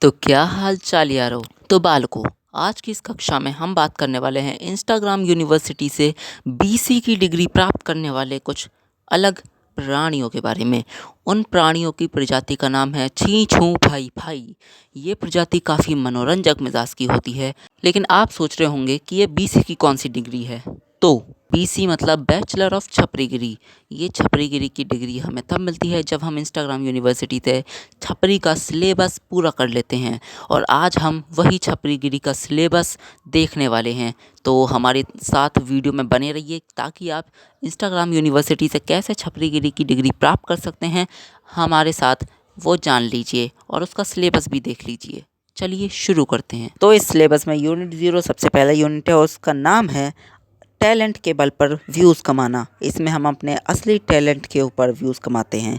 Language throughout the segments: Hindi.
तो क्या हाल चाल यारो। तो बालकों, आज की इस कक्षा में हम बात करने वाले हैं इंस्टाग्राम यूनिवर्सिटी से बीसी की डिग्री प्राप्त करने वाले कुछ अलग प्राणियों के बारे में। उन प्राणियों की प्रजाति का नाम है छी छू फाई फाई। ये प्रजाति काफ़ी मनोरंजक मिजाज की होती है। लेकिन आप सोच रहे होंगे कि ये बीसी की कौन सी डिग्री है। तो बीसी मतलब बैचलर ऑफ छपरीगिरी। ये छपरीगिरी की डिग्री हमें तब मिलती है जब हम इंस्टाग्राम यूनिवर्सिटी से छपरी का सिलेबस पूरा कर लेते हैं। और आज हम वही छपरीगिरी का सिलेबस देखने वाले हैं। तो हमारे साथ वीडियो में बने रहिए ताकि आप इंस्टाग्राम यूनिवर्सिटी से कैसे छपरीगिरी की डिग्री प्राप्त कर सकते हैं, हमारे साथ वो जान लीजिए और उसका सिलेबस भी देख लीजिए। चलिए शुरू करते हैं। तो इस सिलेबस में यूनिट 0 सबसे पहला यूनिट है और उसका नाम है टैलेंट के बल पर व्यूज़ कमाना। इसमें हम अपने असली टैलेंट के ऊपर व्यूज़ कमाते हैं।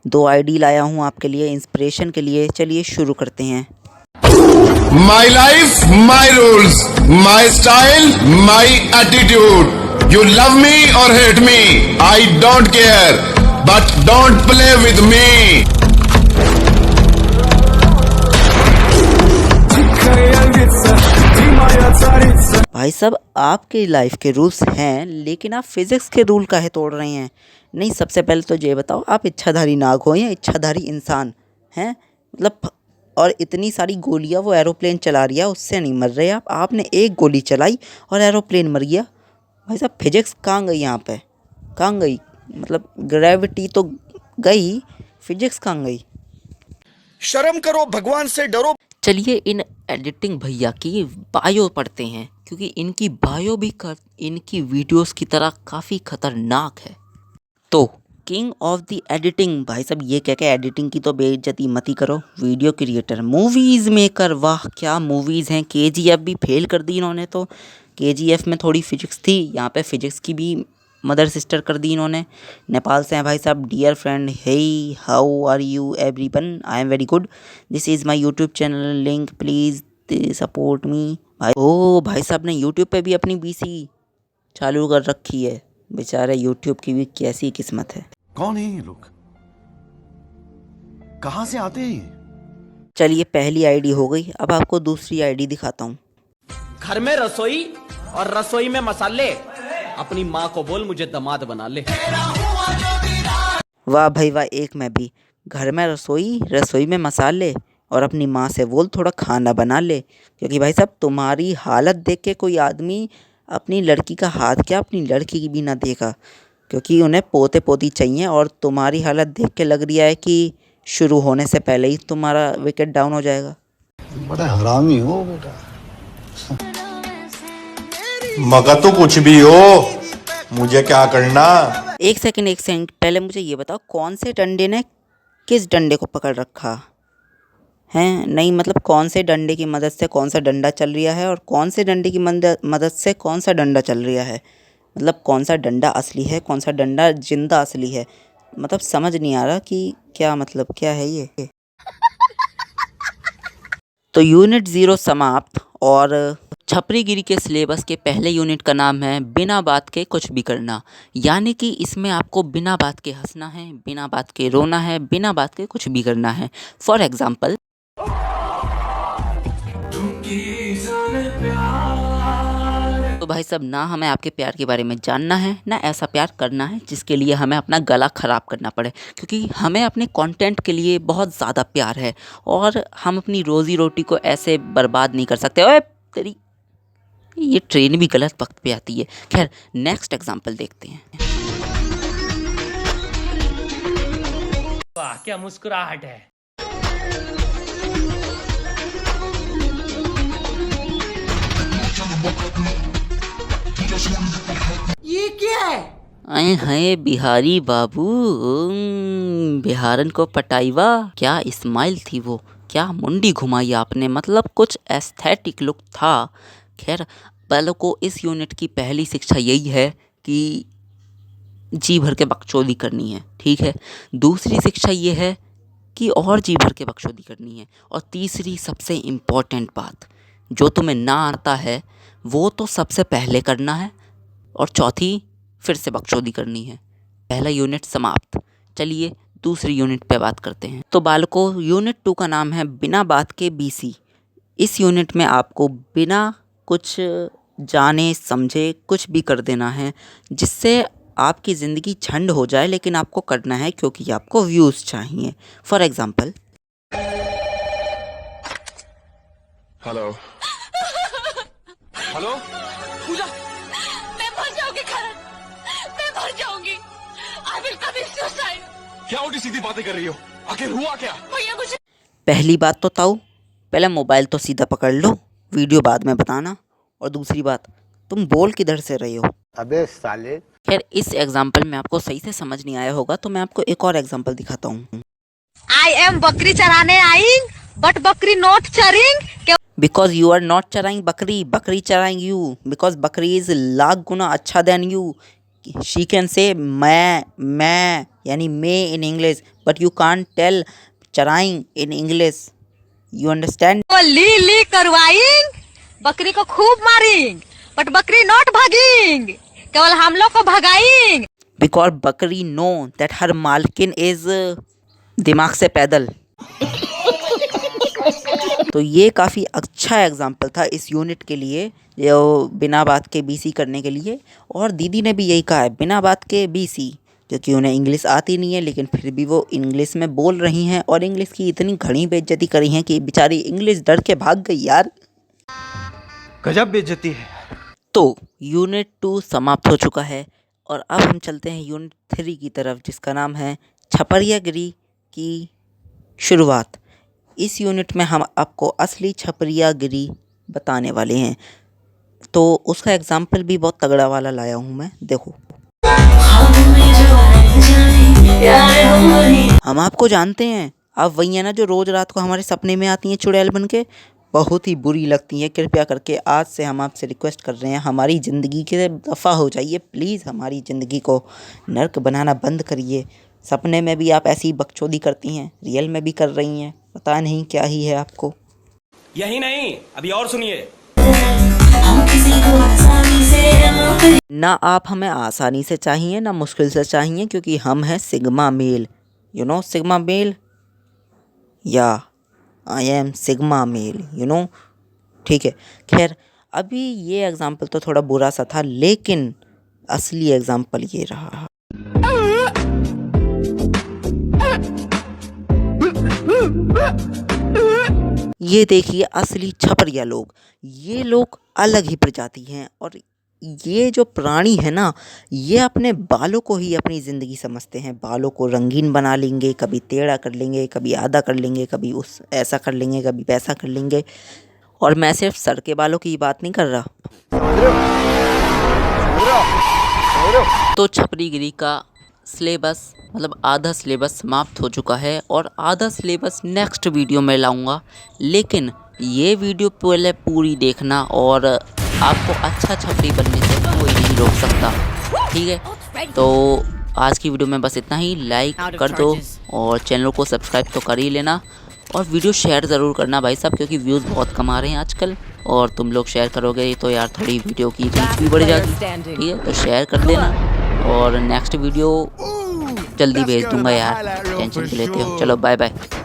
2 आईडी लाया हूँ आपके लिए इंस्पिरेशन के लिए। चलिए शुरू करते हैं। My life, my rules, my style, my attitude. You love me or hate me, I don't care. But don't play with me. भाई साहब, आपकी लाइफ के रूल्स हैं, लेकिन आप फिज़िक्स के रूल काहे तोड़ रहे हैं? नहीं, सबसे पहले तो ये बताओ, आप इच्छाधारी नाग हो या इच्छाधारी इंसान हैं? मतलब और इतनी सारी गोलियां वो एरोप्लेन चला रही है, उससे नहीं मर रहे आप। आपने एक गोली चलाई और एरोप्लेन मर गया। भाई साहब, फिजिक्स कहाँ गई यहाँ पे? कहाँ गई? मतलब ग्रेविटी तो गई, फिजिक्स कहाँ गई? शर्म करो, भगवान से डरो। चलिए इन एडिटिंग भैया की बायो पढ़ते हैं, क्योंकि इनकी बायो भी इनकी वीडियोस की तरह काफ़ी खतरनाक है। तो किंग ऑफ द एडिटिंग, भाई साहब ये कह के एडिटिंग की तो बेइज्जती मत ही करो। वीडियो क्रिएटर, मूवीज़ मेकर, वाह क्या मूवीज़ हैं। केजीएफ भी फेल कर दी इन्होंने। तो केजीएफ में थोड़ी फिजिक्स थी, यहाँ पे फिजिक्स की भी मदर सिस्टर कर दी इन्होंने। नेपाल से हैं भाई साहब। Dear friend, hey how are you everyone, I am very good, this is my YouTube channel link, please support me. भाई ओ भाई साहब ने यूट्यूब पे भी अपनी बीसी चालू कर रखी है। बेचारे यूट्यूब की भी कैसी किस्मत है। कौन है ये लोग? कहां से आते हैं ये? चलिए पहली आईडी हो गई, अब आपको दूसरी आईडी दिखाता हूँ। घर में रसोई और रसोई में मसाले, अपनी माँ को बोल मुझे दामाद बना ले। वाह भाई वाह, एक मैं भी। घर में रसोई, रसोई में मसाले, और अपनी माँ से बोल थोड़ा खाना बना ले। क्योंकि भाई साहब तुम्हारी हालत देख के कोई आदमी अपनी लड़की का हाथ क्या अपनी लड़की की भी ना देगा, क्योंकि उन्हें पोते पोती चाहिए। और तुम्हारी हालत देख के लग रही है कि शुरू होने से पहले ही तुम्हारा विकेट डाउन हो जाएगा। बड़ा हरामी हो बेटा। मगर तो कुछ भी हो, मुझे क्या करना। एक सेकंड, पहले मुझे ये बताओ, कौन से डंडे ने किस डंडे को पकड़ रखा है? नहीं मतलब कौन से डंडे की मदद से कौन सा डंडा चल रहा है और कौन से डंडे की मदद से कौन सा डंडा चल रहा है। मतलब कौन सा डंडा असली है, कौन सा डंडा जिंदा असली है। मतलब समझ नहीं आ रहा कि क्या मतलब क्या है ये। तो यूनिट 0 समाप्त। और छपरीगिरी के सिलेबस के पहले यूनिट का नाम है बिना बात के कुछ भी करना। यानी कि इसमें आपको बिना बात के हंसना है, बिना बात के रोना है, बिना बात के कुछ भी करना है। फॉर एग्जाम्पल, तो भाई साहब ना हमें आपके प्यार के बारे में जानना है, ना ऐसा प्यार करना है जिसके लिए हमें अपना गला ख़राब करना पड़े। क्योंकि हमें अपने कंटेंट के लिए बहुत ज़्यादा प्यार है और हम अपनी रोज़ी रोटी को ऐसे बर्बाद नहीं कर सकते। ओए तेरी, ये ट्रेन भी गलत वक्त पे आती है। खैर नेक्स्ट एग्जाम्पल देखते हैं। वाह क्या मुस्कुराहट है। ये क्या है? आए हाय बिहारी बाबू, बिहारन को पटाईवा। क्या इस्माइल थी वो, क्या मुंडी घुमाई आपने, मतलब कुछ एस्थेटिक लुक था। खैर पहले को इस यूनिट की पहली शिक्षा यही है कि जी भर के बकचोदी करनी है, ठीक है। दूसरी शिक्षा ये है कि और जी भर के बकचोदी करनी है। और तीसरी सबसे इम्पोर्टेंट बात, जो तुम्हें ना आता है वो तो सबसे पहले करना है, और चौथी फिर से बकचोदी करनी है। पहला यूनिट समाप्त। चलिए दूसरी यूनिट पे बात करते हैं। तो बालकों, यूनिट 2 का नाम है बिना बात के बीसी। इस यूनिट में आपको बिना कुछ जाने समझे कुछ भी कर देना है जिससे आपकी ज़िंदगी झंड हो जाए, लेकिन आपको करना है क्योंकि आपको व्यूज़ चाहिए। फॉर एग्ज़ाम्पल, हेलो हेलो पूजा, मैं मर जाऊंगी करण, मैं मर जाऊंगी। I will commit suicide. क्या उल्टी सीधी बातें कर रही हो? आखिर हुआ क्या? भैया मुझे पहली बात तो ताऊ, पहले मोबाइल तो सीधा पकड़ लो, वीडियो बाद में बताना। और दूसरी बात, तुम बोल किधर से रहे हो? अबे साले। खैर, इस एग्जाम्पल में आपको सही से समझ नहीं आया होगा, तो मैं आपको एक और एग्जाम्पल दिखाता हूँ। आई एम बकरी चराने आईंग बट बकरी नॉट चरिंग। बिकॉज यू आर नॉट चराइंग बकरी, बकरी चराइंग यू। बिकॉज बकरी इज लाख गुना अच्छा than you. She can say मैं यानी may in English, but you can't tell चराइंग इन इंग्लिश। You understand? ली करवाइंग, बकरी को खूब मारिंग बट बकरी नॉट भागिंग, केवल हम लोग को भगाइंग। बिकॉज बकरी नो दैट हर मालकिन इज दिमाग से पैदल। तो ये काफ़ी अच्छा एग्जाम्पल था इस यूनिट के लिए, जो बिना बात के बीसी करने के लिए। और दीदी ने भी यही कहा है, बिना बात के बीसी, क्योंकि उन्हें इंग्लिश आती नहीं है लेकिन फिर भी वो इंग्लिश में बोल रही हैं और इंग्लिश की इतनी घनी बेइज्जती करी है कि बेचारी इंग्लिश डर के भाग गई यार। गजब बेइज्जती है। तो यूनिट 2 समाप्त हो चुका है और अब हम चलते हैं यूनिट 3 की तरफ, जिसका नाम है छपरियागिरी की शुरुआत। इस यूनिट में हम आपको असली छपरियागिरी बताने वाले हैं। तो उसका एग्जाम्पल भी बहुत तगड़ा वाला लाया हूँ मैं, देखो। हम आपको जानते हैं, आप वही हैं ना जो रोज़ रात को हमारे सपने में आती हैं चुड़ैल बन के, बहुत ही बुरी लगती हैं। कृपया करके आज से हम आपसे रिक्वेस्ट कर रहे हैं, हमारी ज़िंदगी के दफ़ा हो जाइए प्लीज़। हमारी ज़िंदगी को नर्क बनाना बंद करिए। सपने में भी आप ऐसी बकचोदी करती हैं, रियल में भी कर रही हैं, पता नहीं क्या ही है आपको। यही नहीं, अभी और सुनिए। ना आप हमें आसानी से चाहिए ना मुश्किल से चाहिए, क्योंकि हम हैं sigma male. You know sigma male, या I am sigma male, you know. ठीक है, खैर अभी ये एग्जाम्पल तो थोड़ा बुरा सा था, लेकिन असली एग्जाम्पल ये रहा। ये देखिए असली छपरिया लोग, ये लोग अलग ही प्रजाति हैं। और ये जो प्राणी है ना, ये अपने बालों को ही अपनी ज़िंदगी समझते हैं। बालों को रंगीन बना लेंगे, कभी टेढ़ा कर लेंगे, कभी आधा कर लेंगे, कभी उस ऐसा कर लेंगे, कभी वैसा कर लेंगे। और मैं सिर्फ सर के बालों की बात नहीं कर रहा। तो छपरीगिरी का सिलेबस, मतलब आधा सिलेबस समाप्त हो चुका है और आधा सिलेबस नेक्स्ट वीडियो में लाऊंगा। लेकिन ये वीडियो पहले पूरी देखना, और आपको अच्छा छपरी बनने से कोई नहीं रोक सकता, ठीक है? तो आज की वीडियो में बस इतना ही। लाइक कर दो और चैनल को सब्सक्राइब तो कर ही लेना, और वीडियो शेयर ज़रूर करना भाई साहब, क्योंकि व्यूज़ बहुत कम आ रहे हैं आजकल। और तुम लोग शेयर करोगे तो यार थोड़ी वीडियो की रीच भी बढ़ जाती, ठीक है? तो शेयर कर देना, और नेक्स्ट वीडियो जल्दी भेज दूंगा यार, टेंशन क्यों लेते हो। चलो बाय बाय।